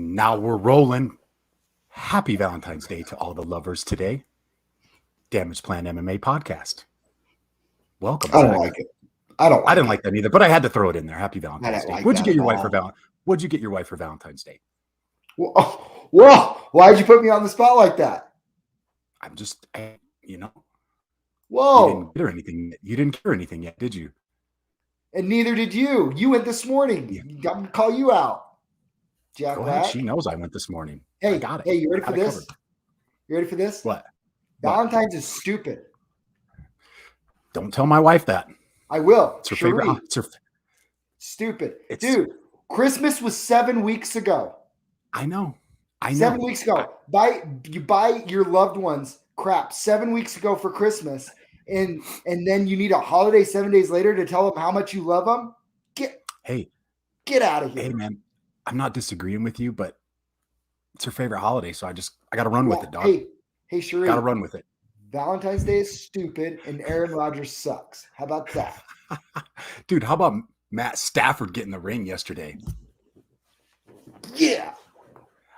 Now we're rolling. Happy Valentine's Day to all the lovers today. Damage Plan MMA podcast. Welcome. I don't like it. I didn't like that either, but I had to throw it in there. Happy Valentine's Day. What'd you get your wife for Valentine's Day? Whoa! Why'd you put me on the spot like that? I'm just, Whoa! You didn't get her anything. You didn't get her anything yet, did you? And neither did you. You went this morning. Yeah. You got me to call you out. Jack Go ahead. She knows I went this morning. Hey, I got it. Hey, you ready for this? You ready for this? What? Valentine's is stupid. Don't tell my wife that. I will. It's her favorite. Stupid. Dude, Christmas was 7 weeks ago. I know. 7 weeks ago. You buy your loved ones crap 7 weeks ago for Christmas, and then you need a holiday 7 days later to tell them how much you love them. Get out of here. Hey, man, I'm not disagreeing with you, but it's her favorite holiday, so I got to run with it, dog. Hey, Sheree. Got to run with it. Valentine's Day is stupid, and Aaron Rodgers sucks. How about that? Dude, how about Matt Stafford getting the ring yesterday? Yeah.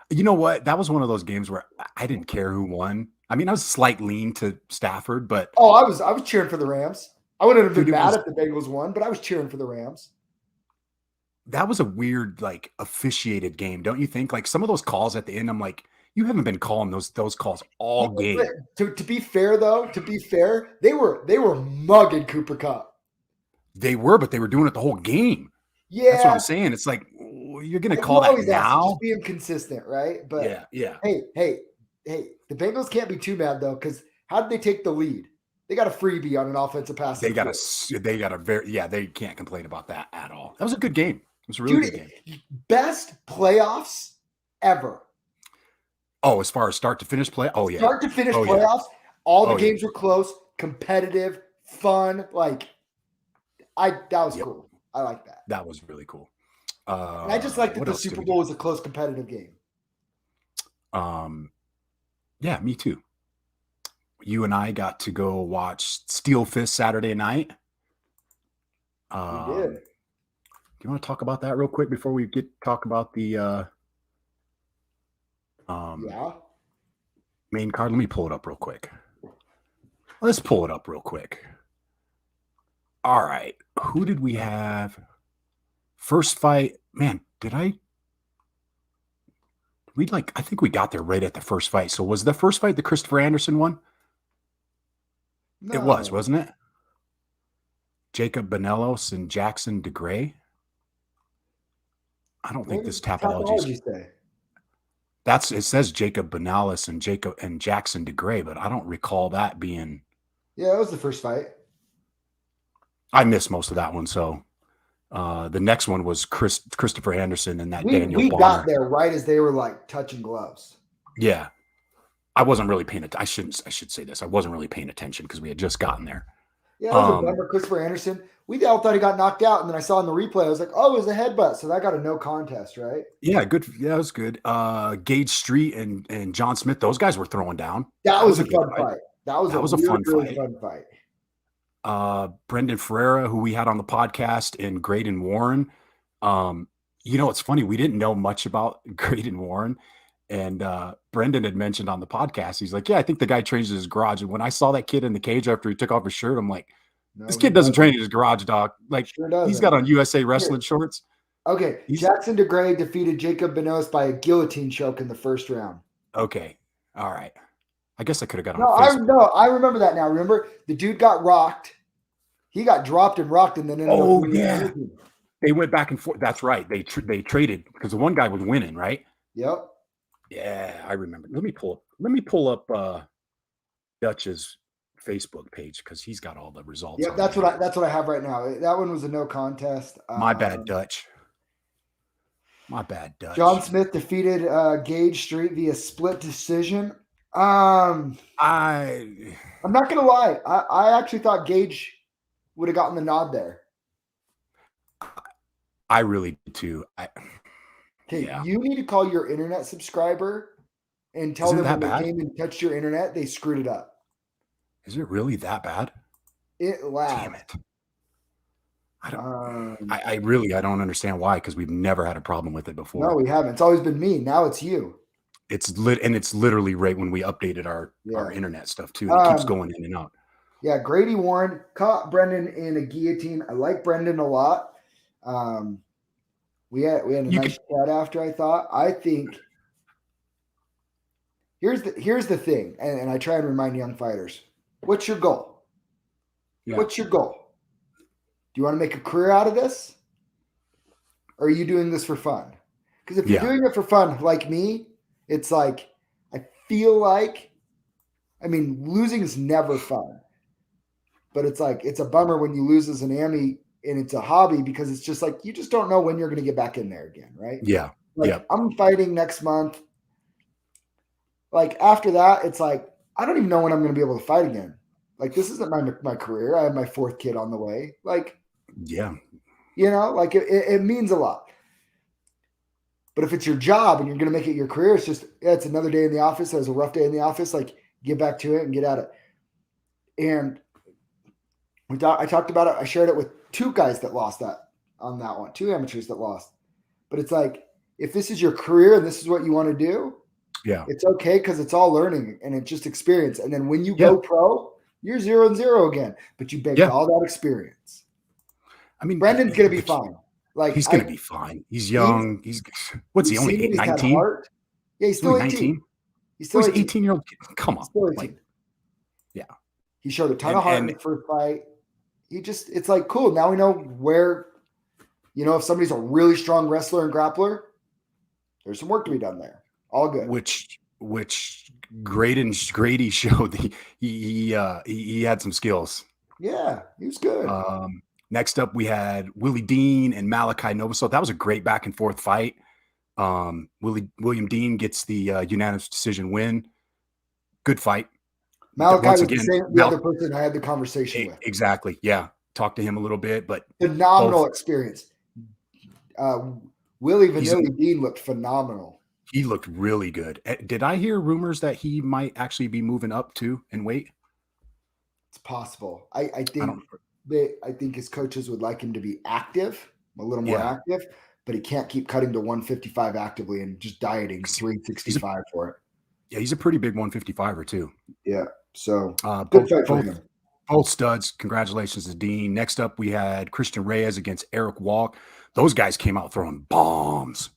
You know what? That was one of those games where I didn't care who won. I mean, I was slight lean to Stafford, but I was cheering for the Rams. I wouldn't have been mad if the Bengals won, but I was cheering for the Rams. That was a weird, officiated game, don't you think? Like some of those calls at the end, I'm like, you haven't been calling those calls all game. To be fair, they were mugging Cooper Kupp. They were, but they were doing it the whole game. Yeah, that's what I'm saying. It's like you're going to call that now. Just being consistent, right? But yeah. Hey, the Bengals can't be too mad though, because how did they take the lead? They got a freebie on an offensive pass. They can't complain about that at all. That was a good game. It was a really good game. Best playoffs ever. Oh, as far as start to finish play? Oh, yeah. Start to finish playoffs. Yeah. All the games were close, competitive, fun. That was cool. I like that. That was really cool. And I just like that the Super Bowl was a close competitive game. Yeah, me too. You and I got to go watch SteelFist Saturday night. We did. Do you want to talk about that real quick before we talk about the main card? Let me pull it up real quick. Let's pull it up real quick. All right. Who did we have? First fight. Man, I think we got there right at the first fight. So was the first fight the Christopher Anderson one? No. It was, wasn't it? Jacob Benos and Jackson DeGray. I don't think this Tapology say. It says Jacob Benalis and Jackson DeGray, but I don't recall that being. Yeah, that was the first fight. I missed most of that one, so the next one was Christopher Anderson and that Daniel Bonner. We got there right as they were touching gloves. Yeah, I wasn't really paying attention. I should say this. I wasn't really paying attention because we had just gotten there. Yeah, that was a bummer. Christopher Anderson. We all thought he got knocked out, and then I saw in the replay, I was like, oh, it was a headbutt. So that got a no contest, right? Yeah, good. Yeah, that was good. Gage Street and John Smith, those guys were throwing down. That was a fun fight. That was a fun fight. Brendan Ferreira, who we had on the podcast, and Graydon Warren. It's funny. We didn't know much about Graydon Warren. And Brendan had mentioned on the podcast, he's like, yeah, I think the guy trains in his garage. And when I saw that kid in the cage after he took off his shirt, I'm like, this kid doesn't train in his garage, dog. He's got on USA Wrestling shorts. Okay. Jackson DeGray defeated Jacob Benos by a guillotine choke in the first round. Okay. All right. I guess I could have got on. I remember that now. Remember, the dude got rocked. He got dropped and rocked, and then they went back and forth. That's right. They traded because the one guy was winning, right? Yep. Yeah, I remember. Let me pull up Dutch's Facebook page because he's got all the results. Yeah, that's what I have right now. That one was a no contest. My bad, Dutch. John Smith defeated Gage Street via split decision. I'm not gonna lie. I actually thought Gage would have gotten the nod there. I really did too. You need to call your internet subscriber and tell them when they came and touched your internet, they screwed it up. Is it really that bad? It lagged. Damn it. I don't understand why, because we've never had a problem with it before. No, we haven't. It's always been me. Now it's you. It's literally right when we updated our internet stuff too. And it keeps going in and out. Yeah, Grady Warren caught Brendan in a guillotine. I like Brendan a lot. We had a nice chat after. I think here's the thing, and I try and remind young fighters: what's your goal? Yeah. What's your goal? Do you want to make a career out of this, or are you doing this for fun? Because if you're doing it for fun, like me, it's like I feel like, I mean, losing is never fun. But it's like, it's a bummer when you lose as an Ami and it's a hobby, because it's just like, you just don't know when you're going to get back in there again, right? Yeah. Like, I'm fighting next month. Like, after that, it's like, I don't even know when I'm going to be able to fight again. Like, this isn't my career. I have my 4th kid on the way. Like, yeah. You know, like it means a lot. But if it's your job and you're going to make it your career, it's just, it's another day in the office. It was a rough day in the office. Like, get back to it and get at it. And I talked about it. I shared it with 2 guys that lost that on that one, 2 amateurs that lost. But it's like, if this is your career and this is what you want to do, it's okay, because it's all learning and it's just experience. And then when you go pro, you're 0-0 again, but you banked all that experience. I mean, Brendan's going to be fine. Like, he's going to be fine. He's young. What's he, only 19? Yeah, he's still 18. He's still an 18-year-old kid. Come on. Like, he showed a ton of heart in the first fight. It's like, cool. Now we know where, if somebody's a really strong wrestler and grappler, there's some work to be done there. All good. Which Grady showed he had some skills. Yeah, he was good. Next up, we had Willie Dean and Malachi Novoselov. That was a great back and forth fight. William Dean gets the unanimous decision win. Good fight. Malachi was the other person I had the conversation with. Exactly. Yeah. Talked to him a little bit, but phenomenal experience. Willie Vanilli Dean looked phenomenal. He looked really good. Did I hear rumors that he might actually be moving up too in weight? It's possible. I think his coaches would like him to be active, a little more active, but he can't keep cutting to 155 actively and just dieting 365 for it. Yeah, he's a pretty big 155er too. Yeah. So good fight for him. Both studs. Congratulations to Dean. Next up, we had Christian Reyes against Eric Walk. Those guys came out throwing bombs.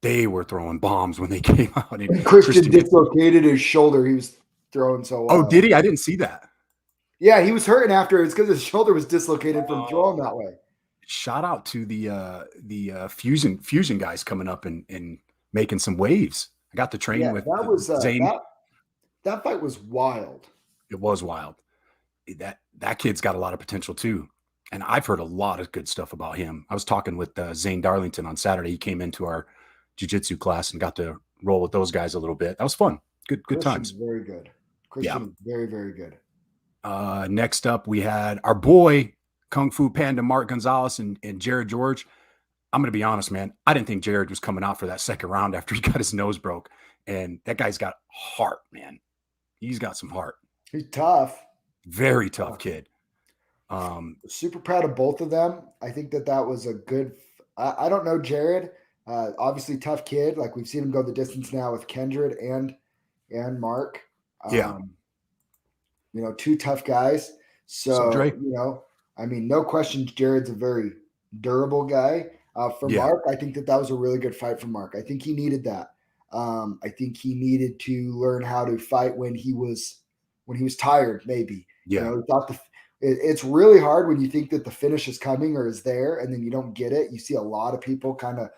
They were throwing bombs when they came out. And Christian dislocated his shoulder. He was throwing so well. Oh, did he? I didn't see that. Yeah, he was hurting after. It's because his shoulder was dislocated from throwing that way. Shout out to the fusion guys coming up and making some waves. I got to train with Zane. That fight was wild. It was wild. That kid's got a lot of potential too. And I've heard a lot of good stuff about him. I was talking with Zane Darlington on Saturday. He came into our jiu-jitsu class and got to roll with those guys a little bit. That was fun. Good times. Very good. Christian, very, very good. Next up, we had our boy Kung Fu Panda Mark Gonzalez and Jared George. I'm going to be honest, man. I didn't think Jared was coming out for that second round after he got his nose broke. And that guy's got heart, man. He's got some heart. He's tough. Very tough kid. Super proud of both of them. I think that was a good I don't know Jared. Obviously tough kid. Like, we've seen him go the distance now with Kendrick and Mark. Two tough guys. So I mean, no question, Jared's a very durable guy. For Mark, I think that was a really good fight for Mark. I think he needed that. I think he needed to learn how to fight when he was tired, maybe. Yeah. It's really hard when you think that the finish is coming or is there, and then you don't get it. You see a lot of people kind of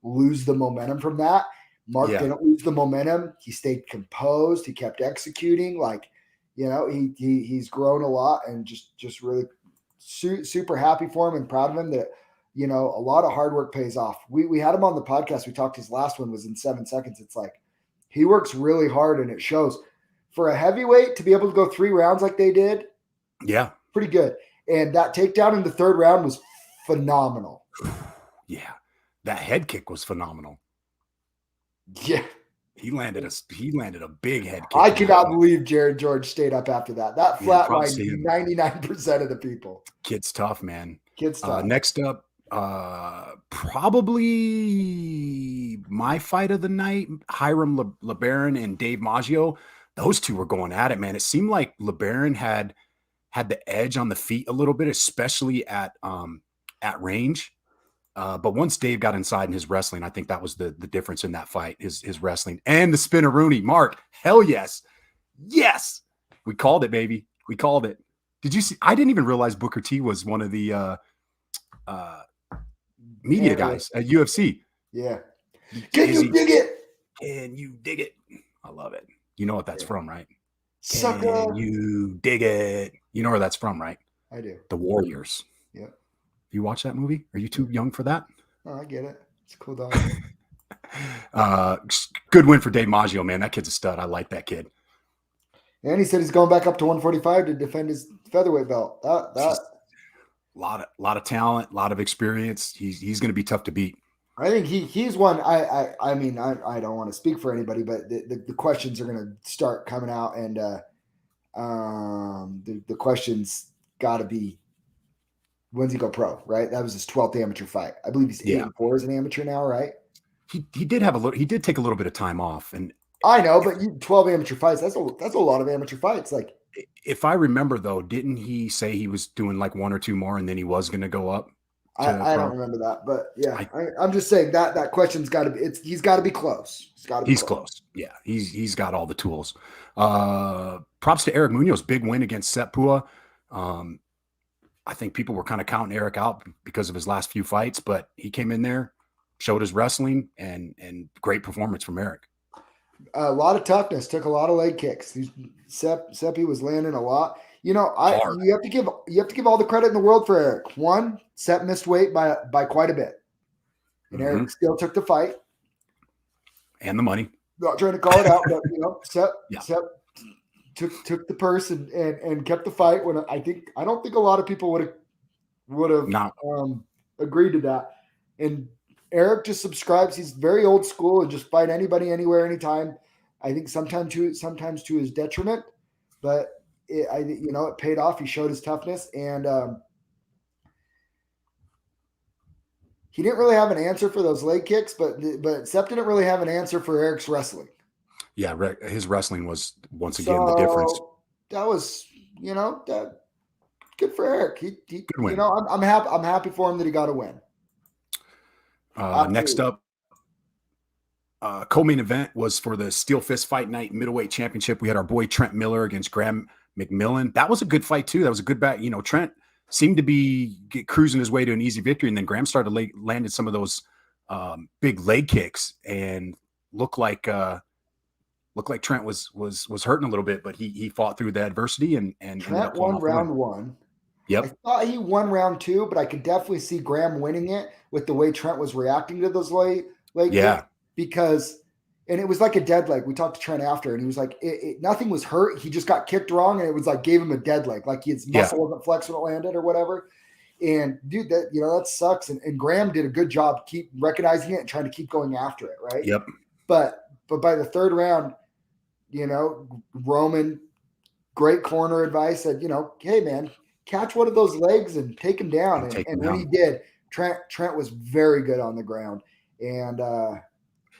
lose the momentum from that. Mark didn't lose the momentum. He stayed composed. He kept executing. Like, he's grown a lot, and just really super happy for him and proud of him that, a lot of hard work pays off. We had him on the podcast. We talked, his last one was in 7 seconds. It's like, he works really hard, and it shows. For a heavyweight to be able to go 3 rounds like they did. Yeah. Pretty good. And that takedown in the 3rd round was phenomenal. Yeah. That head kick was phenomenal. Yeah. He landed a big head kick. I cannot believe Jared George stayed up after that. That flatlined 99% of the people. Kid's tough, man. Kid stuff. Next up, probably my fight of the night, Hiram Lebaron and Dave Maggio. Those two were going at it, man. It seemed like Lebaron had the edge on the feet a little bit, especially at range. But once Dave got inside in his wrestling, I think that was the difference in that fight, his wrestling. And the spinneroonie. Mark, hell yes. Yes. We called it, baby. We called it. Did you see? I didn't even realize Booker T was one of the media guys at UFC. Yeah. Can you dig it? Can you dig it? I love it. You know what that's from, right? Sucker. Can you dig it? You know where that's from, right? I do. The Warriors. Yeah. You watch that movie? Are you too young for that? Oh, I get it. It's a cool dog. Good win for Dave Maggio, man. That kid's a stud. I like that kid. And he said he's going back up to 145 to defend his featherweight belt. A lot of talent, a lot of experience. He's going to be tough to beat. I think he's one. I mean, I don't want to speak for anybody, but the questions are going to start coming out, and the questions got to be, when's he go pro? Right? That was his 12th amateur fight. I believe he's 8-4 as an amateur now, right? He did have he did take a little bit of time off, and I know, but 12 amateur fights, that's a lot of amateur fights. Like, if I remember though, didn't he say he was doing like 1 or 2 more and then he was going to go up? I don't remember that, but yeah, I'm just saying that question's got to be, he's got to be close. He's close. Yeah. He's got all the tools. Props to Eric Munoz, big win against Sepua. I think people were kind of counting Eric out because of his last few fights, but he came in there, showed his wrestling, and great performance from Eric. A lot of toughness, took a lot of leg kicks. Seppi was landing a lot. You know, you have to give all the credit in the world for Eric. One, Sepp missed weight by quite a bit, and Eric still took the fight and the money. Not trying to call it out, but you know, Sepp took the purse and kept the fight. When I don't think a lot of people would have agreed to that. And Eric just subscribes. He's very old school and just fight anybody, anywhere, anytime. I think sometimes to his detriment, but it paid off. He showed his toughness, and he didn't really have an answer for those leg kicks, but Sepp didn't really have an answer for Eric's wrestling. Yeah, his wrestling was once again the difference. That was, good for Eric. He good win. I'm happy for him that he got a win. Next up, co-main event was for the SteelFist Fight Night Middleweight Championship. We had our boy Trent Miller against Graham Mcmillan. That was a good fight too. That was a good bet. Trent seemed to be cruising his way to an easy victory, and then Graham started landed some of those big leg kicks and looked like Trent was hurting a little bit, but he fought through the adversity and Trent won round 1. Yep. I thought he won round 2, but I could definitely see Graham winning it with the way Trent was reacting to those leg kicks, because it was like a dead leg. We talked to Trent after, and he was like, nothing was hurt. He just got kicked wrong, and it was like gave him a dead leg, like his muscle wasn't flexed when it landed or whatever. And dude, that sucks. And Graham did a good job keep recognizing it and trying to keep going after it, right? Yep. But by the third round, Roman, great corner advice, said, hey man, catch one of those legs and take him down. And when he did, Trent was very good on the ground and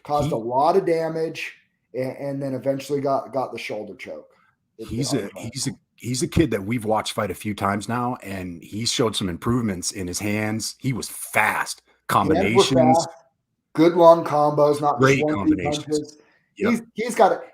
caused a lot of damage, and then eventually got the shoulder choke. He's a kid that we've watched fight a few times now, and he showed some improvements in his hands. He was fast. Combinations. Good long combos, not great combinations. Yep.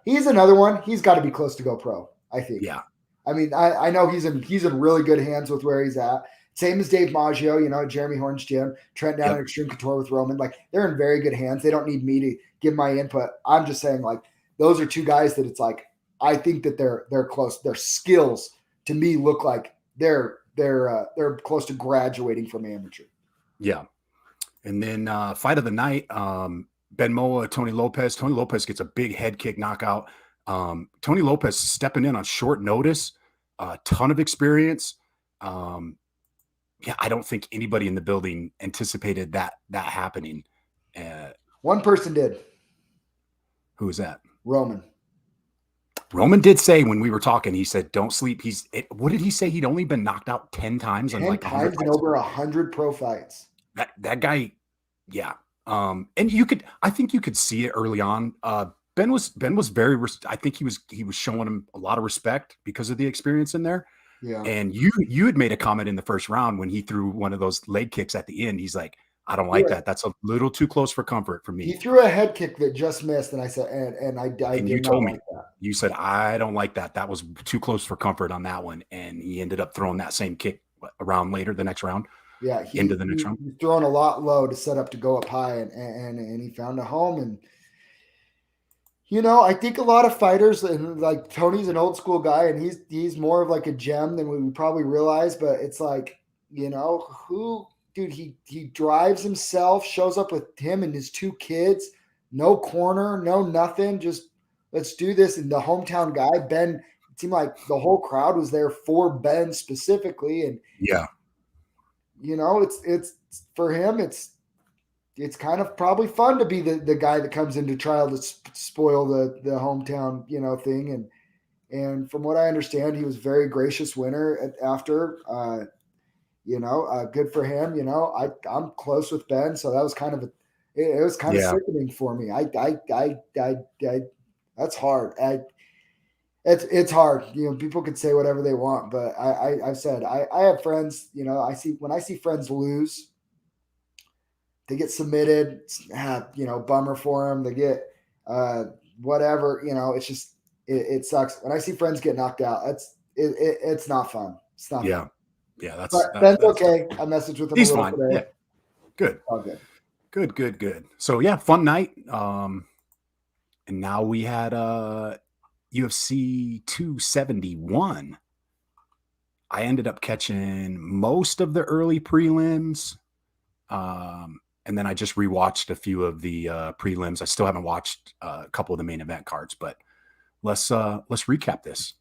He's another one. He's got to be close to go pro, I think. Yeah. I mean, I know he's in really good hands with where he's at. Same as Dave Maggio, Jeremy Horn's gym, Trent down at Extreme Couture with Roman. Like, they're in very good hands. They don't need me to give my input. I'm just saying, like, those are two guys that it's like, I think that they're close. Their skills to me look like they're close to graduating from amateur. Yeah. And then fight of the night, Ben Moa, Tony Lopez. Tony Lopez gets a big head kick knockout. Tony Lopez stepping in on short notice, a ton of experience. I don't think anybody in the building anticipated that happening. One person did. Who was that? Roman. Roman did say when we were talking, he said, "Don't sleep." What did he say? He'd only been knocked out 10 times on 10 like 100 times in fights. over 100 pro fights. That guy, yeah. And I think you could see it early on. Ben was very. I think he was showing him a lot of respect because of the experience in there. Yeah. And you had made a comment in the first round when he threw one of those leg kicks at the end. He's like, I don't like that. That's a little too close for comfort for me. He threw a head kick that just missed, and I said, and I And did you not told like me, that. you said, I don't like that. That was too close for comfort on that one. And he ended up throwing that same kick around later, the next round. Yeah, into the next round. He's throwing a lot low to set up to go up high, and he found a home. And I think a lot of fighters, and like Tony's an old school guy, and he's more of like a gem than we probably realize. But it's like, dude, he drives himself, shows up with him and his 2 kids, no corner, no nothing, just let's do this. And the hometown guy, Ben, it seemed like the whole crowd was there for Ben specifically, and yeah. It's for him. It's kind of probably fun to be the guy that comes into trial to spoil the hometown, thing. And from what I understand, he was a very gracious winner after, good for him. I'm close with Ben. So that was kind of, it was kind of sickening for me. That's hard. It's hard. People could say whatever they want, but I've said, I have friends, when I see friends lose, they get submitted, bummer for them. They get, whatever, it's just, it sucks. When I see friends get knocked out, it's not fun. It's not fun. Yeah. Ben's okay. I messaged with him. He's a little fine. today. Yeah. Good. All good. Good. So yeah, fun night. And now we had, UFC 271. I ended up catching most of the early prelims. And then I just rewatched a few of the prelims. I still haven't watched a couple of the main event cards, but let's recap this.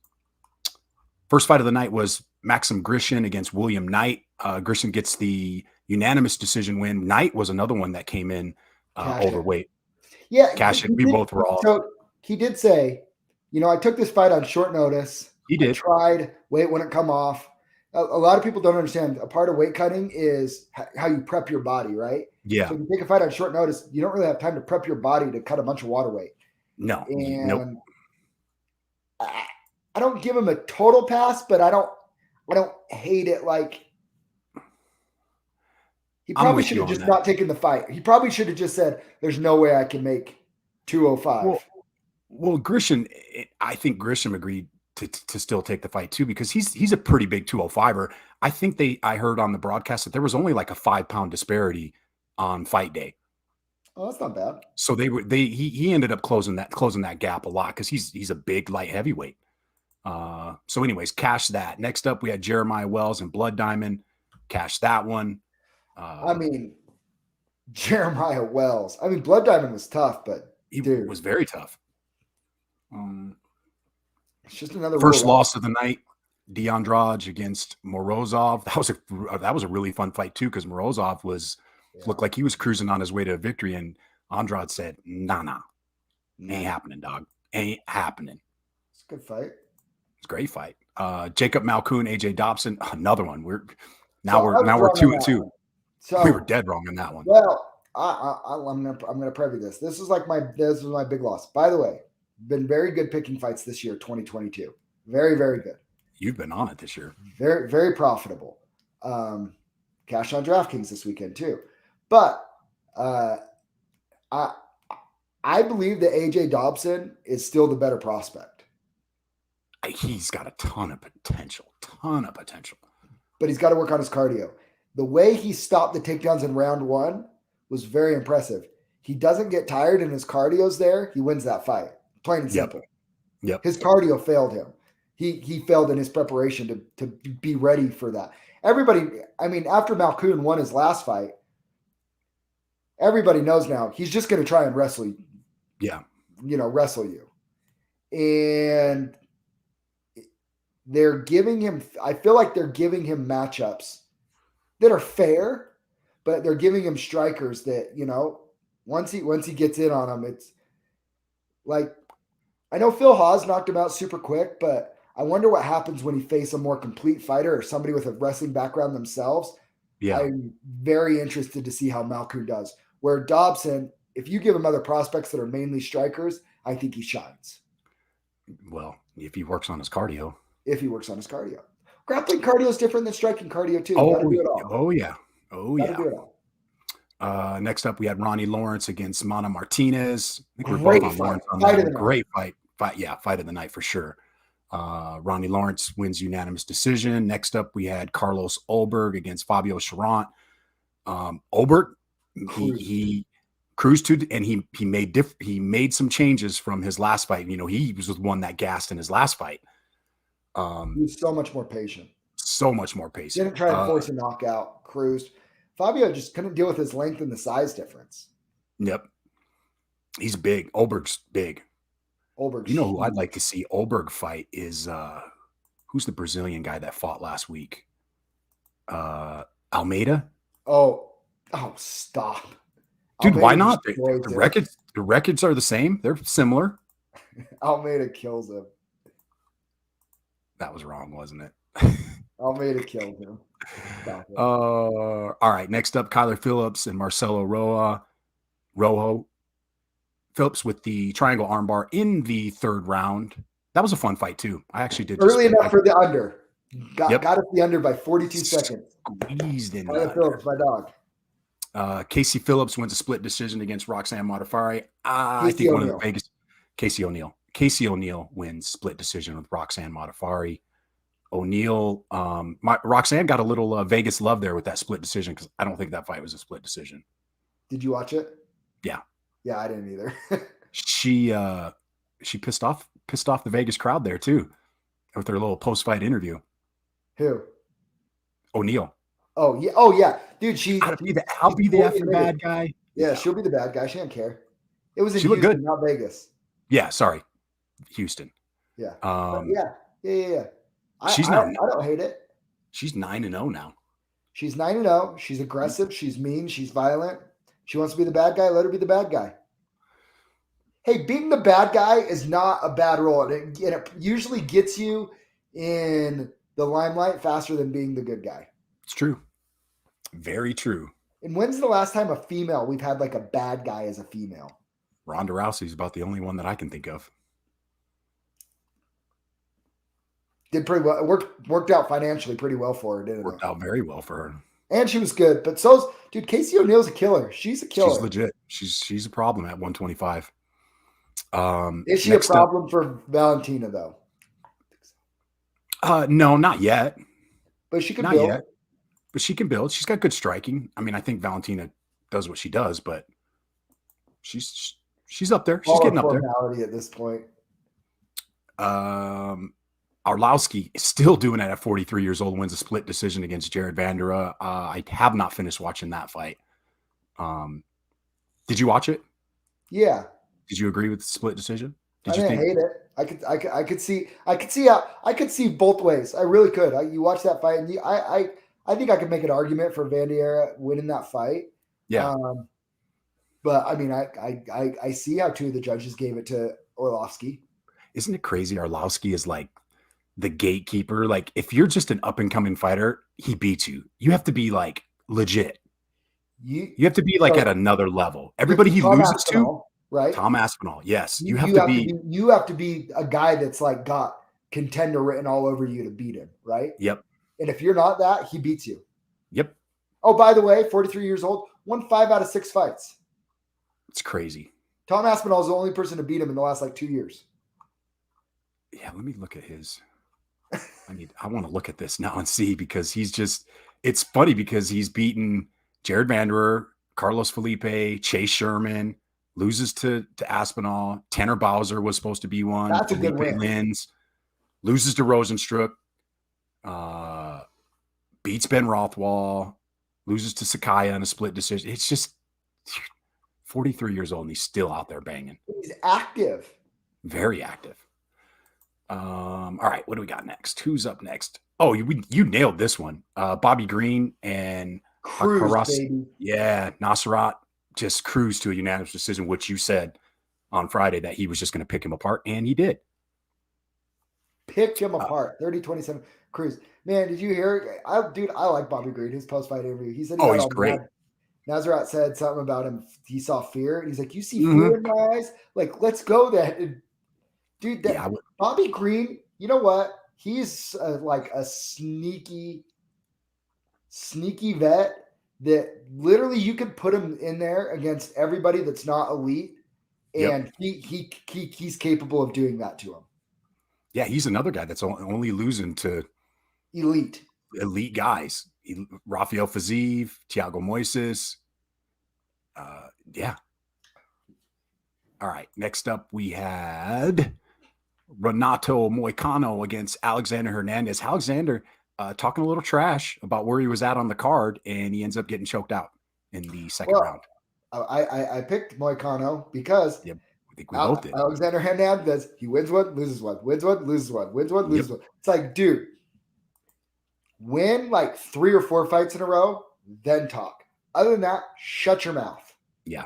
First fight of the night was Maxim Grishin against William Knight. Grishin gets the unanimous decision win. Knight was another one that came in overweight. Yeah. We both were all. So he did say, I took this fight on short notice. He did. I tried. Weight wouldn't come off. A lot of people don't understand. A part of weight cutting is how you prep your body, right? Yeah. So if you take a fight on short notice, you don't really have time to prep your body to cut a bunch of water weight. No. And nope. I don't give him a total pass, but I don't hate it. Like, he probably should have just not taken the fight. He probably should have just said, "There's no way I can make 205." Well, Grishin, I think Grishin agreed to still take the fight too, because he's a pretty big 205er. I think I heard on the broadcast that there was only like a 5-pound disparity on fight day. Oh, that's not bad. So he ended up closing that gap a lot because he's a big light heavyweight. So anyways, cash that. Next up, we had Jeremiah Wells and Blood Diamond. Cash that one. Jeremiah Wells. Blood Diamond was tough, but he was very tough. It's just another first loss of the night. D'Andrade against Morozov. That was a really fun fight too, because Morozov looked like he was cruising on his way to a victory, and Andrade said, "Nah, ain't happening, dog. Ain't happening." It's a good fight. It's a great fight. Jacob Malkoun, AJ Dobson, another one. We're 2-2. So we were dead wrong on that one. Well, I'm gonna preview this. This was my big loss. By the way, been very good picking fights this year, 2022. Very, very good. You've been on it this year. Very, very profitable. Cash on DraftKings this weekend too. But I believe that AJ Dobson is still the better prospect. He's got a ton of potential. But he's got to work on his cardio. The way he stopped the takedowns in round 1 was very impressive. He doesn't get tired and his cardio's there. He wins that fight. Plain and simple. Yep. His cardio failed him. He failed in his preparation to be ready for that. Everybody, after Malkoun won his last fight, everybody knows now he's just going to try and wrestle you. Yeah. Wrestle you. And I feel like they're giving him matchups that are fair, but they're giving him strikers that, once he gets in on them, it's like I know Phil Haas knocked him out super quick, but I wonder what happens when he faces a more complete fighter or somebody with a wrestling background themselves. Yeah. I'm very interested to see how Malkoun does. Where Dobson, if you give him other prospects that are mainly strikers, I think he shines. Well, if he works on his cardio. If he works on his cardio. Grappling cardio is different than striking cardio too. Oh, Gotta do it all. oh yeah. Oh, Gotta yeah. do it all. Next up, we had Ronnie Lawrence against Mana Martinez. I think we're Great both on fight. Lawrence on Fight that. of the night. Great fight. Fight of the night for sure. Ronnie Lawrence wins unanimous decision. Next up, we had Carlos Ullberg against Fabio Charront. Ullberg, he cruised to, and he made some changes from his last fight. You know, he was the one that gassed in his last fight. He's so much more patient. So much more patient. Didn't try to force a knockout. Cruised. Fabio just couldn't deal with his length and the size difference. Yep. He's big. Ullberg's big. Ullberg's you know who huge. I'd like to see Ullberg fight is who's the Brazilian guy that fought last week? Almeida? Oh, stop. Dude, Almeida why not? destroys The him. records are the same. They're similar. Almeida kills him. That was wrong, wasn't it? Almeida killed him. All right. Next up, Kyler Phillips and Marcelo Rojo. Phillips with the triangle armbar in the third round. That was a fun fight too. I actually did early enough for the under. Got us the under by 42 seconds. Squeezed in. Kyler Phillips, my dog. Casey Phillips wins a split decision against Roxanne Modafferi. I think one of the biggest. Casey O'Neill wins split decision with Roxanne Modafferi. O'Neill, Roxanne got a little Vegas love there with that split decision because I don't think that fight was a split decision. Did you watch it? Yeah. Yeah, I didn't either. She pissed off the Vegas crowd there too with her little post-fight interview. Who? O'Neill. Oh yeah, dude. I'll be the effing bad guy. Yeah, she'll be the bad guy. She didn't care. It was in Houston, good. Not Vegas. Yeah, sorry, Houston. Yeah. Yeah. I don't hate it. She's 9-0 now. She's 9-0. She's aggressive. She's mean. She's violent. She wants to be the bad guy. Let her be the bad guy. Hey, being the bad guy is not a bad role. And it usually gets you in the limelight faster than being the good guy. It's true. Very true. And when's the last time we've had like a bad guy as a female? Ronda Rousey's about the only one that I can think of. Did pretty well. It worked out financially pretty well for her, didn't it? Worked out very well for her. And she was good. But dude, Casey O'Neill's a killer. She's a killer. She's legit. She's a problem at 125. Is she a problem for Valentina though? No, not yet. But she can not build. Yet. But she can build. She's got good striking. I mean, I think Valentina does what she does, but she's up there. She's getting up there. At this point. Arlovsky is still doing it at 43 years old, wins a split decision against Jared Vandera. I have not finished watching that fight. Did you watch it? Yeah. Did you agree with the split decision? I didn't hate it. I could see both ways. I really could. You watch that fight, and I think I could make an argument for Vandera winning that fight. Yeah. But I mean, I see how two of the judges gave it to Arlovsky. Isn't it crazy? Arlovsky is like the gatekeeper. Like if you're just an up and coming fighter, he beats you. You have to be like legit. You have to be like at another level. Everybody he loses to, right? Tom Aspinall. Yes, you have to be a guy that's like got contender written all over you to beat him, right? Yep. And if you're not that, he beats you. Yep. Oh, by the way, 43 years old, won 5 out of 6 fights. It's crazy. Tom Aspinall is the only person to beat him in the last 2 years. Yeah, let me look at his. I want to look at this now and see because it's funny because he's beaten Jared Vanderer, Carlos Felipe, Chase Sherman, loses to Aspinall. Tanner Bowser was supposed to be one. That's a good win. Lins, loses to Rosenstruck, beats Ben Rothwell, loses to Sakaya in a split decision. It's just 43 years old and he's still out there banging. He's active. Very active. All right, what do we got next? Who's up next? Oh, you nailed this one. Bobby Green and Cruz, baby. Yeah, Nasserat just cruised to a unanimous decision, which you said on Friday that he was just going to pick him apart, and he did. Picked him apart. 30-27 Cruz. Man, did you hear? I like Bobby Green, his post-fight interview. He said he's great. Nazareth said something about him. He saw fear. He's like, you see fear in my eyes? Like, let's go then. Dude, Bobby Green, you know what? He's like a sneaky vet that literally you could put him in there against everybody that's not elite, and he's capable of doing that to him. Yeah, he's another guy that's only losing to elite guys. Rafael Fiziev, Thiago Moises. Yeah. All right. Next up, we had Renato Moycano against Alexander Hernandez. Alexander talking a little trash about where he was at on the card, and he ends up getting choked out in the second round. I picked Moycano because I think we both did. Alexander Hernandez, he wins one, loses one, wins one, loses one, wins one, loses one. It's like, dude, win like 3 or 4 fights in a row, then talk. Other than that, shut your mouth. Yeah.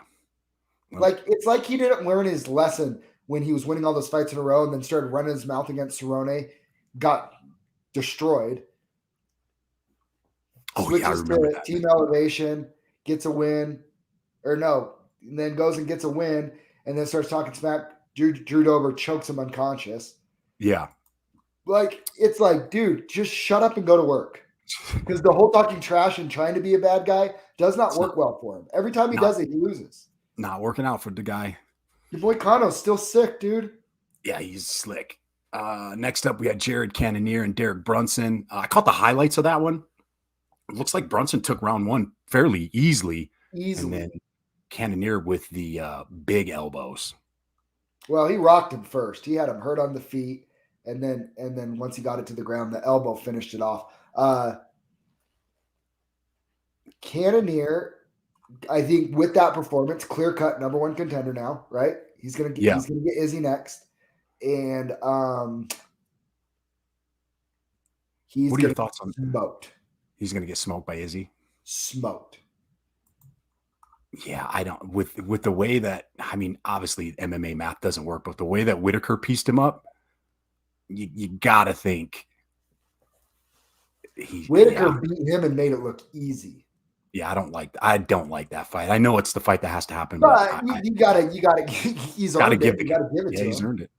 Well, like, it's like he didn't learn his lesson when he was winning all those fights in a row and then started running his mouth against Charront, got destroyed. Switches I remember to that. Team Elevation, gets a win, and then goes and gets a win, and then starts talking smack. Drew Dober chokes him unconscious. Yeah. Like, it's like, dude, just shut up and go to work. Because the whole talking trash and trying to be a bad guy does not work well for him. Every time he does it, he loses. Not working out for the guy. Your boy Kano's still sick, dude. Yeah, he's slick. Next up, we had Jared Cannanier and Derek Brunson. I caught the highlights of that one. It looks like Brunson took round 1 fairly easily. And then Cannanier with the big elbows. Well, he rocked him first. He had him hurt on the feet. And then once he got it to the ground, the elbow finished it off. Cannanier, I think with that performance, clear cut number 1 contender now, right? He's gonna get Izzy next, and what are your thoughts on smoked? He's gonna get smoked by Izzy. Smoked. Yeah, I don't with the way that obviously MMA math doesn't work, but the way that Whittaker pieced him up, you gotta think Whittaker beat him and made it look easy. Yeah, I don't like that fight. I know it's the fight that has to happen, but you gotta he's gotta earned give it. You gotta give it to him. He's earned it.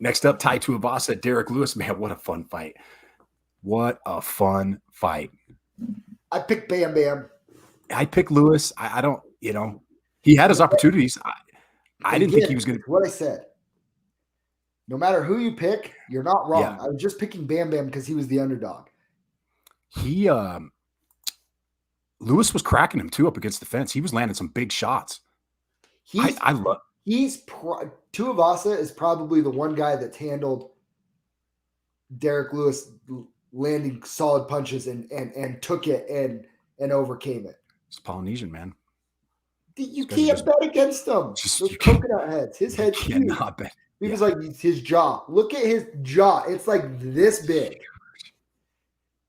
Next up, Tai Tuivasa, Derrick Lewis. Man, what a fun fight! What a fun fight! I picked Bam Bam. I picked Lewis. I don't, he had his opportunities. I didn't think he was going to. What I said. No matter who you pick, you're not wrong. Yeah. I was just picking Bam Bam because he was the underdog. Lewis was cracking him too up against the fence. He was landing some big shots. Tuivasa is probably the one guy that's handled Derrick Lewis landing solid punches and took it and overcame it. It's Polynesian, man. You can't bet against him. Those coconut heads. His head's huge. Bet. He was like his jaw. Look at his jaw. It's like this big.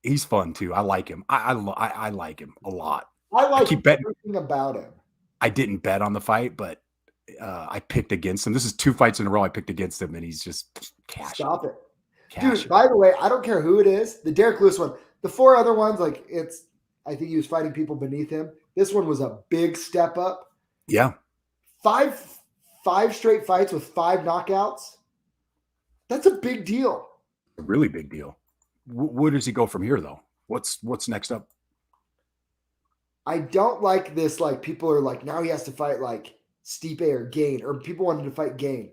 He's fun too. I like him. I like him a lot. I keep betting everything about him. I didn't bet on the fight, but I picked against him. This is 2 fights in a row I picked against him, and he's just cashing. Stop it. Dude, by the way, I don't care who it is. The Derrick Lewis one. The 4 other ones, I think he was fighting people beneath him. This one was a big step up. Yeah. 5 straight fights with 5 knockouts. That's a big deal. A really big deal. Where does he go from here, though? What's next up? I don't like this. Like, people are like, now he has to fight like Stipe or Gain, or people wanted to fight Gain.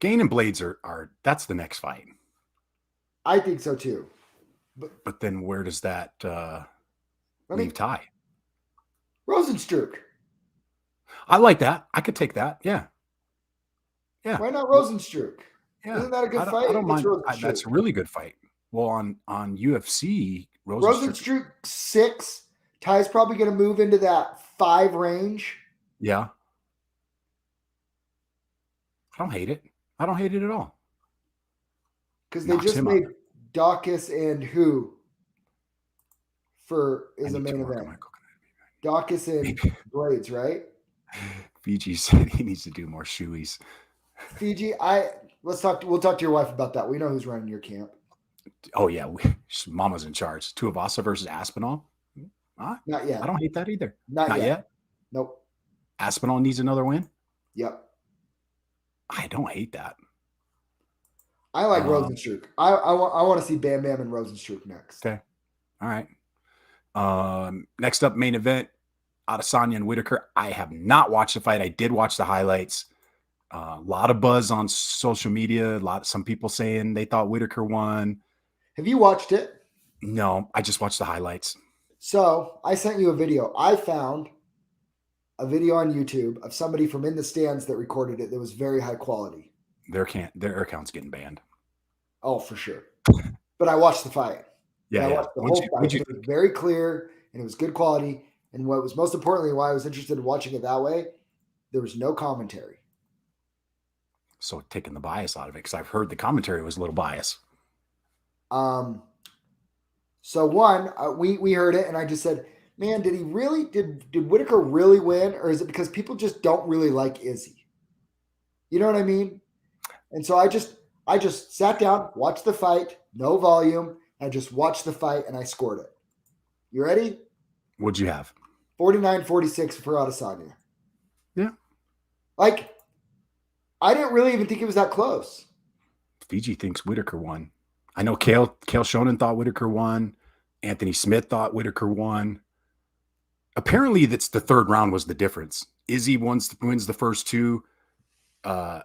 Gain and Blades are that's the next fight. I think so too. But then where does that leave Tai? Rosenstruck. I like that. I could take that. Yeah. Yeah. Why not Rosenstruck? Yeah. Isn't that a good fight? I don't mind. That's a really good fight. Well, on UFC, Rosenstruck 6. Tai's probably going to move into that 5 range. Yeah. I don't hate it. I don't hate it at all. Because they just made Dawkins and who is the main event? Dawkins and Blades, right? Fiji said he needs to do more shoeies. Fiji, we'll talk to your wife about that. We know who's running your camp. Oh yeah, Mama's in charge. Tuivasa versus Aspinall. Not yet. I don't hate that either. Not yet. Nope. Aspinall needs another win. Yep. I don't hate that. I like Rosenstruck. I want to see Bam Bam and Rosenstruck next. Okay. All right. Next up, main event, Adesanya and Whittaker. I have not watched the fight. I did watch the highlights. A lot of buzz on social media. Some people saying they thought Whittaker won. Have you watched it? No, I just watched the highlights. So I sent you a video. I found a video on YouTube of somebody from in the stands that recorded it that was very high quality. Their account's getting banned. Oh, for sure. But I watched the fight. Yeah, I watched the whole fight. It was very clear and it was good quality. And what was most importantly, why I was interested in watching it that way, there was no commentary. So taking the bias out of it, because I've heard the commentary was a little biased. So one, we heard it, and I just said, "Man, did Whittaker really win, or is it because people just don't really like Izzy?" You know what I mean? And so I just sat down, watched the fight, no volume. I just watched the fight, and I scored it. You ready? What'd you have? 49-46 for Adesanya. Yeah. Like, I didn't really even think it was that close. Fiji thinks Whittaker won. I know Kale Shonen thought Whittaker won. Anthony Smith thought Whittaker won. Apparently, that's the third round was the difference. Izzy wins the first two. Hang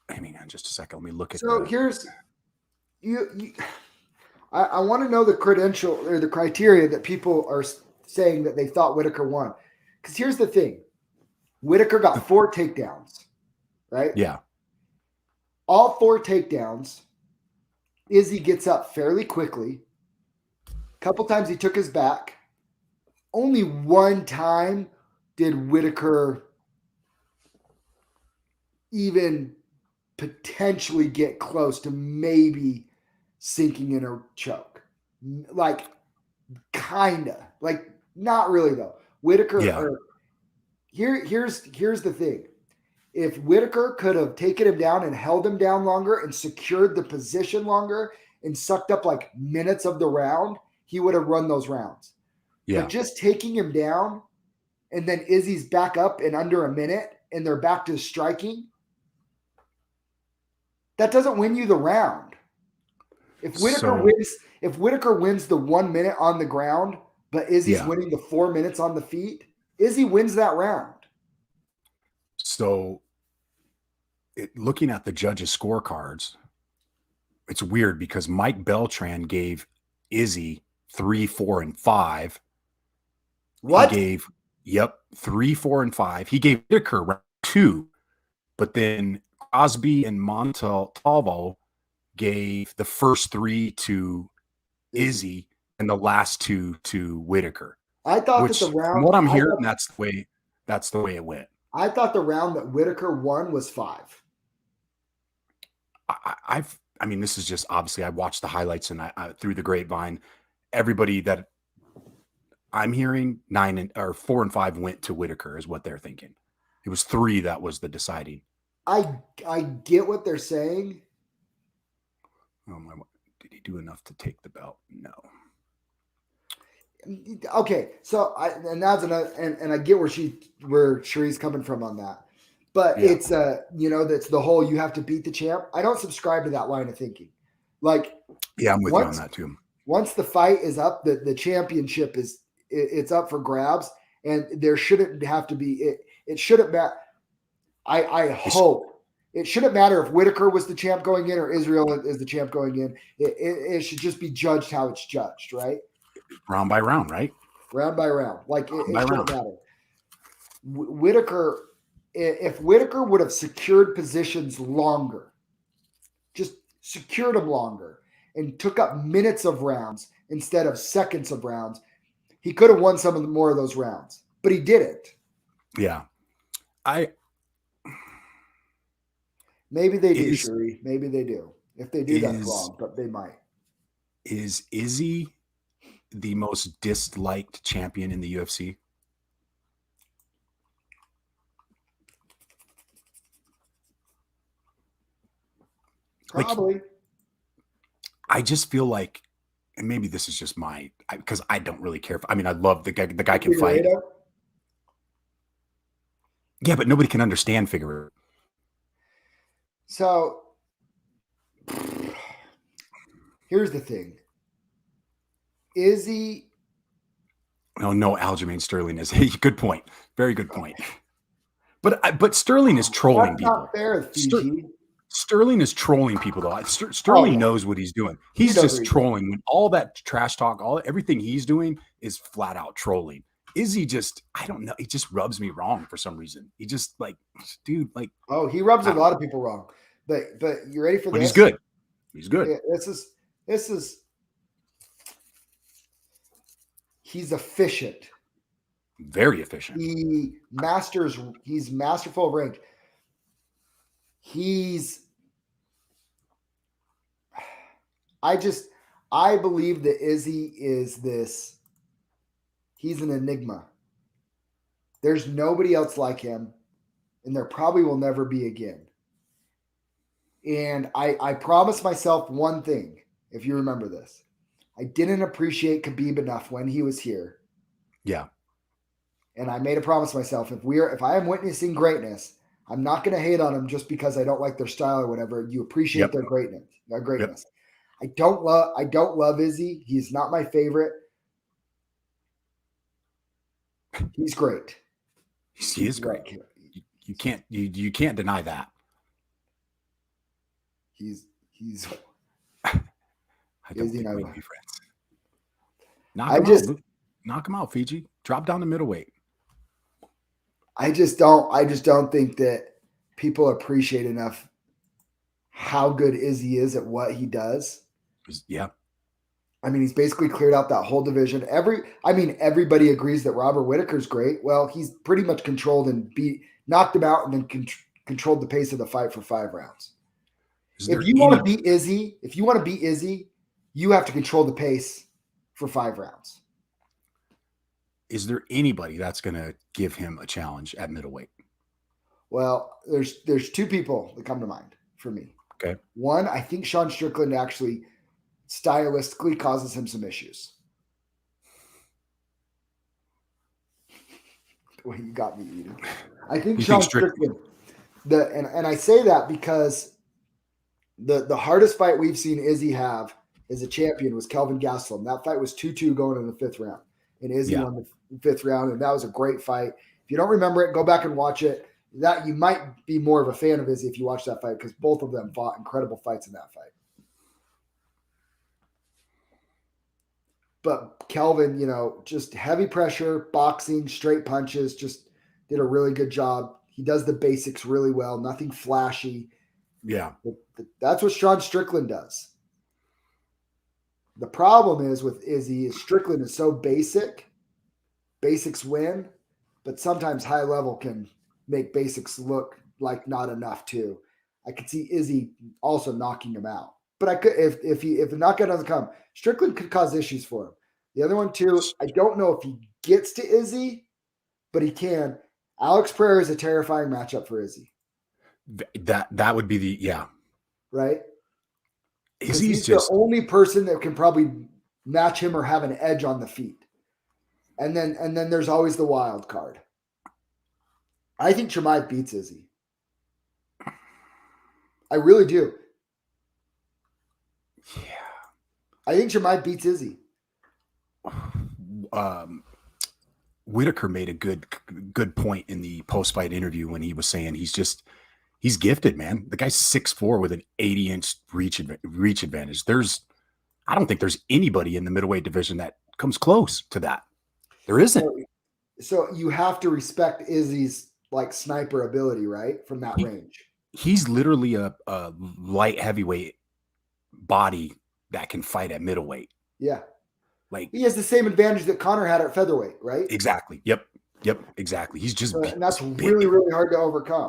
on just a second. Let me look at. So here's you. I want to know the credential or the criteria that people are saying that they thought Whittaker won. Because here's the thing: Whittaker got 4 takedowns, right? Yeah. All 4 takedowns. Izzy gets up fairly quickly. A couple times he took his back. Only one time did Whittaker even potentially get close to maybe sinking in a choke. Like, kinda. Like, not really though. Whittaker. Yeah. Here's the thing. If Whittaker could have taken him down and held him down longer and secured the position longer and sucked up like minutes of the round, he would have run those rounds. Yeah. But just taking him down and then Izzy's back up in under a minute and they're back to striking, that doesn't win you the round. If Whittaker wins the 1 minute on the ground, but Izzy's winning the 4 minutes on the feet, Izzy wins that round. So looking at the judges' scorecards, it's weird because Mike Beltran gave Izzy 3, 4, and 5. What? He gave 3, 4, and 5. He gave Whittaker 2, but then Crosby and Montalvo gave the first 3 to Izzy and the last 2 to Whittaker. I thought that the round. From what I'm hearing, that's the way it went. I thought the round that Whittaker won was 5. I mean, this is just obviously I watched the highlights and I through the grapevine. Everybody that I'm hearing 4 and 5 went to Whittaker is what they're thinking. It was 3 that was the deciding. I get what they're saying. Oh my! Did he do enough to take the belt? No. Okay, so that's another, and I get where Cherie's coming from on that, but it's that's the whole you have to beat the champ. I don't subscribe to that line of thinking. Like, yeah, I'm with you on that too. Once the fight is up, the championship it's up for grabs, and there shouldn't have to be it shouldn't matter. I hope it shouldn't matter if Whittaker was the champ going in or Israel is the champ going in. It should just be judged how it's judged, right? Round by round, right? Round by round. Like, it shouldn't matter. Whittaker, if Whittaker would have secured positions longer, just secured them longer and took up minutes of rounds instead of seconds of rounds, he could have won some of more of those rounds, but he didn't. Yeah. Maybe they do, Cherie. Maybe they do. If they do, that's wrong, but they might. Is Izzy the most disliked champion in the UFC? Probably. I just feel like, and maybe this is just because I don't really care. I love the guy. The guy can fight. Yeah, but nobody can understand Figueroa. So here's the thing. Izzy. Oh no, Aljamain Sterling is good point. Very good point. But Sterling is trolling people. Not fair, Fiji. Sterling is trolling people though. Sterling knows what he's doing. He's just trolling. When all that trash talk, everything he's doing is flat out trolling. Izzy just, I don't know. He just rubs me wrong for some reason. He just dude. Oh, he rubs a lot of people wrong. But you ready for this? He's good. He's good. Yeah, this is. He's efficient. Very efficient. He's masterful of range. I believe that Izzy is this. He's an enigma. There's nobody else like him, and there probably will never be again. And I promised myself one thing, if you remember this. I didn't appreciate Khabib enough when he was here. Yeah. And I made a promise to myself, if I am witnessing greatness, I'm not going to hate on them just because I don't like their style or whatever. You appreciate their greatness. Yep. I don't love Izzy. He's not my favorite. He's great. He is great. You can't deny that. He's I don't think we'd be friends. Knock him out, Fiji. Drop down to middleweight. I just don't think that people appreciate enough how good Izzy is at what he does. Yeah. He's basically cleared out that whole division. Everybody agrees that Robert Whittaker's great. Well, he's pretty much controlled and knocked him out and then controlled the pace of the fight for 5 rounds. If you want to beat Izzy, you have to control the pace for 5 rounds. Is there anybody that's going to give him a challenge at middleweight? Well, there's 2 people that come to mind for me. Okay. One, I think Sean Strickland actually stylistically causes him some issues. The way you got me eating. I think Sean Strickland. And I say that because the hardest fight we've seen Izzy have as a champion was Kelvin Gastelum. That fight was 2-2 going in the 5th round. And Izzy won the 5th round, and that was a great fight. If you don't remember it, go back and watch it. That you might be more of a fan of Izzy if you watch that fight because both of them fought incredible fights in that fight. But Kelvin, just heavy pressure, boxing, straight punches, just did a really good job. He does the basics really well, nothing flashy. Yeah. That's what Sean Strickland does. The problem is with Izzy is Strickland is so basic. Basics win, but sometimes high level can make basics look like not enough too. I could see Izzy also knocking him out. But I could if the knockout doesn't come, Strickland could cause issues for him. The other one too, I don't know if he gets to Izzy, but he can. Alex Pereira is a terrifying matchup for Izzy. That would be right. He's just the only person that can probably match him or have an edge on the feet. And then there's always the wild card. I think Chimaev beats Izzy. I really do. Yeah. I think Chimaev beats Izzy. Whittaker made a good point in the post-fight interview when he was saying he's gifted, man. The guy's 6'4" with an 80-inch reach advantage. I don't think there's anybody in the middleweight division that comes close to that. There isn't. So you have to respect Izzy's sniper ability, right? From that range. He's literally a light heavyweight body that can fight at middleweight. Yeah. He has the same advantage that Conor had at featherweight, right? Exactly. Yep. Exactly. He's just and that's really, really hard to overcome.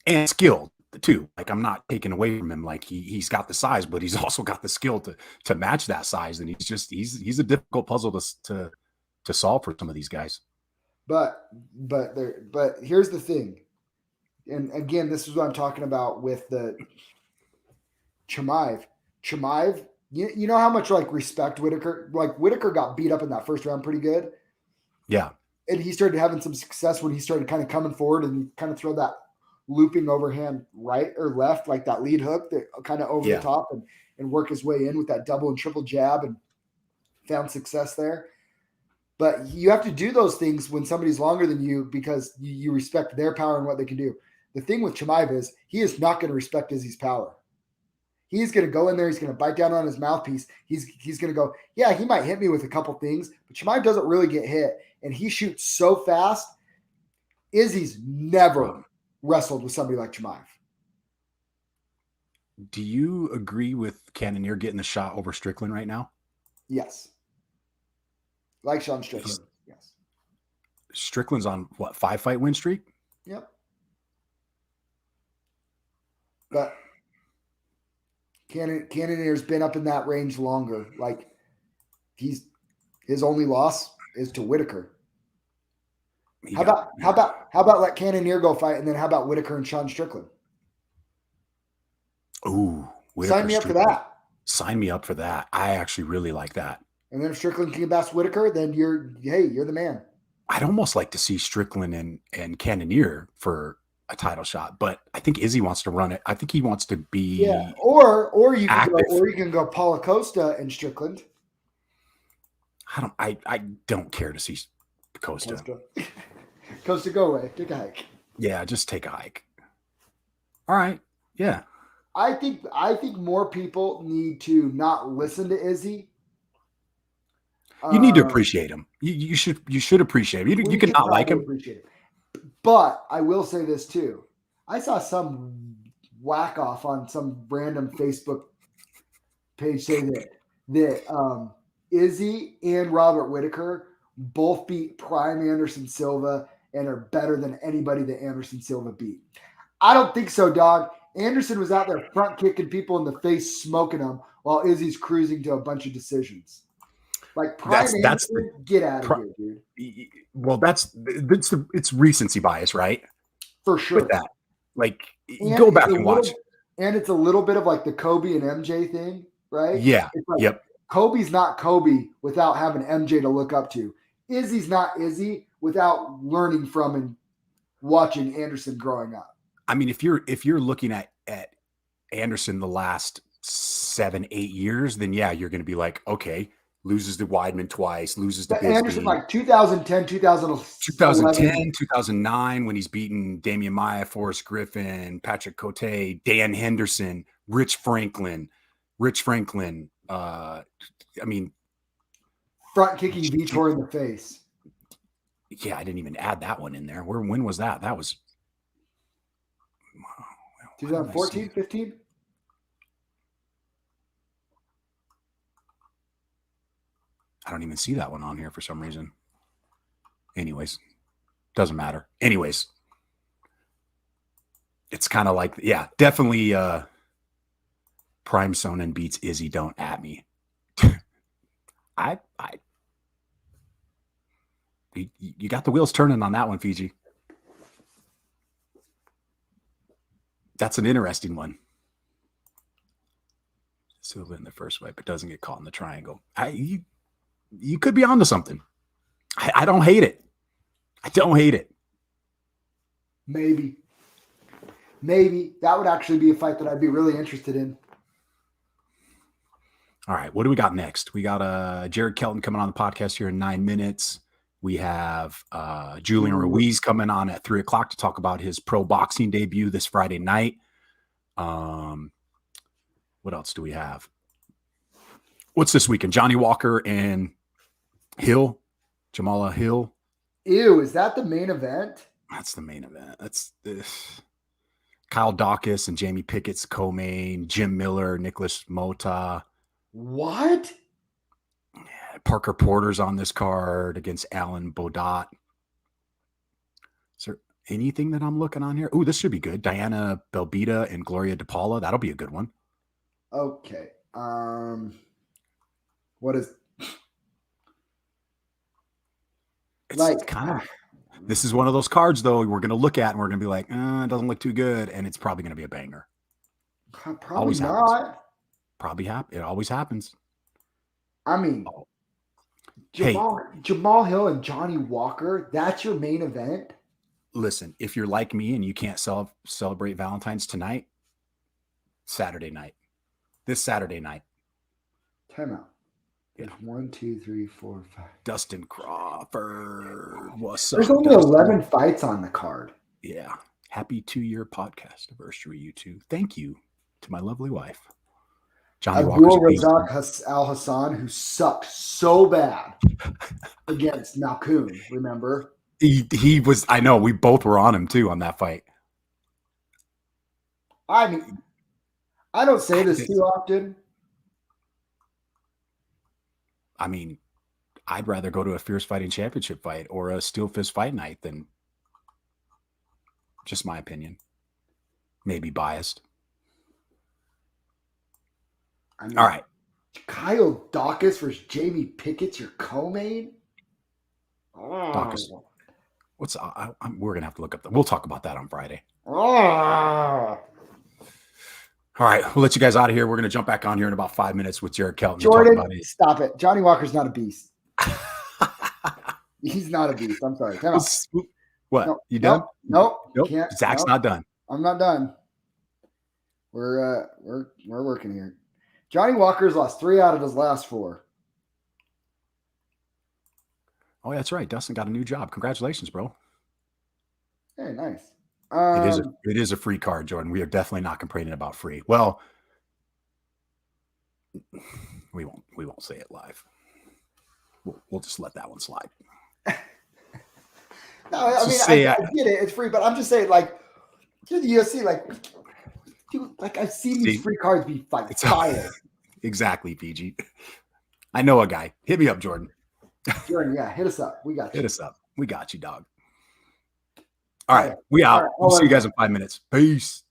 And skilled. too. Like, I'm not taking away from him. Like, he's got the size, but he's also got the skill to match that size. And he's a difficult puzzle to solve for some of these guys. But here's the thing. And again, this is what I'm talking about with the Chimaev. You know how much like respect Whittaker, like Whittaker got beat up in that first round pretty good. Yeah. And he started having some success when he started kind of coming forward and kind of throw that looping overhand right or left, like that lead hook that kind of over the top and work his way in with that double and triple jab and found success there. But you have to do those things when somebody's longer than you because you respect their power and what they can do. The thing with Chimaev is he is not going to respect Izzy's power. He's going to go in there. He's going to bite down on his mouthpiece. He's going to go, yeah, he might hit me with a couple things, but Chimaev doesn't really get hit. And he shoots so fast. Izzy's never wrestled with somebody like Chimaev. Do you agree with Cannanier getting the shot over Strickland right now? Yes. Like Sean Strickland. Yes. Strickland's on what, 5-fight win streak? Yep. But Cannonier's been up in that range longer. Like his only loss is to Whittaker. How about let Cannonier go fight, and then how about Whittaker and Sean Strickland? Ooh, sign me up for that. Sign me up for that. I actually really like that. And then if Strickland can bash Whittaker, then you're the man. I'd almost like to see Strickland and Cannonier for a title shot, but I think Izzy wants to run it. I think he wants to be or you can go Paulo Costa and Strickland. I don't care to see Costa. Costa, go away. Take a hike. Yeah, just take a hike. All right. Yeah. I think more people need to not listen to Izzy. You need to appreciate him. You should appreciate him. You can not like him. But I will say this too. I saw some whack off on some random Facebook page say that Izzy and Robert Whittaker both beat prime Anderson Silva and are better than anybody that Anderson Silva beat. I don't think so, dog. Anderson was out there front kicking people in the face, smoking them, while Izzy's cruising to a bunch of decisions. Like prime Anderson, get out of here, dude. Well, it's recency bias, right? For sure. With that, like, go back and watch. And it's a little bit of like the Kobe and MJ thing, right? Yeah. Like yep. Kobe's not Kobe without having MJ to look up to. Izzy's not Izzy without learning from and watching Anderson growing up. I mean, if you're looking at Anderson the last 7-8 years, then yeah, you're going to be like, okay, loses to Weidman twice, loses to Bisbee. Anderson, like 2010, 2009, when he's beaten Damian Maia, Forrest Griffin, Patrick Cote, Dan Henderson, Rich Franklin. I mean, front kicking Vitor in the face. Yeah, I didn't even add that one in there. When was that? That was 2014, 15? I don't even see that one on here for some reason. Anyways, doesn't matter. Anyways, it's kind of like, yeah, definitely Prime Sonnen beats Izzy, don't at me. You got the wheels turning on that one, Fiji. That's an interesting one. Silva in the first fight, but doesn't get caught in the triangle. You could be onto something. I don't hate it. I don't hate it. Maybe that would actually be a fight that I'd be really interested in. All right, what do we got next? We got Jared Kelton coming on the podcast here in 9 minutes. We have Julian Ruiz coming on at 3:00 to talk about his pro boxing debut this Friday night. What else do we have? What's this weekend? Johnny Walker and Jamala Hill. Ew, is that the main event? That's the main event. That's Kyle Dawkins and Jamie Pickett's co-main. Jim Miller, Nicholas Mota. What? Parker Porter's on this card against Alan Bodott. Anything that I'm looking on here? Ooh, this should be good. Diana Belbita and Gloria DePaula. That'll be a good one. Okay. What is it's like kind of this is one of those cards though we're gonna look at and we're gonna be like, it doesn't look too good, and it's probably gonna be a banger. Probably always not. Happens. Probably happen. It always happens. I mean, Jamal Hill and Johnny Walker, that's your main event? Listen, if you're like me and you can't celebrate Valentine's tonight, Saturday night. This Saturday night. Time out. Yeah. 1, 2, 3, 4, 5. Dustin Crawford. What's up? There's only 11 fights on the card. Yeah. Happy 2-year podcast anniversary, you two. Thank you to my lovely wife. Johnny Razak Al Hassan, who sucked so bad against Malkoun, remember? He was, I know, we both were on him too on that fight. I mean, I don't say this too often. I mean, I'd rather go to a Fierce Fighting Championship fight or a SteelFist fight night than, just my opinion. Maybe biased. I mean, all right. Kyle Dawkins versus Jamie Pickett's your co-main? Dawkins. We're going to have to look up we'll talk about that on Friday. Oh. All right, we'll let you guys out of here. We're going to jump back on here in about 5 minutes with Jared Kelton. Jordan, stop it. Johnny Walker's not a beast. He's not a beast. I'm sorry. What? Nope, you done? Nope. Zach's not done. I'm not done. We're working here. Johnny Walker's lost 3 out of his last 4. Oh, that's right. Dustin got a new job. Congratulations, bro. Hey, nice. It is a free card, Jordan. We are definitely not complaining about free. Well, we won't say it live. We'll just let that one slide. No, I mean, I get it. It's free, but I'm just saying, like, to the UFC, like, dude, like I've seen these free cards be fire. Exactly, PG. I know a guy. Hit me up, Jordan. Jordan, yeah, hit us up. We got you. Hit us up. We got you, dog. All right, we out. We'll see you guys in 5 minutes. Peace.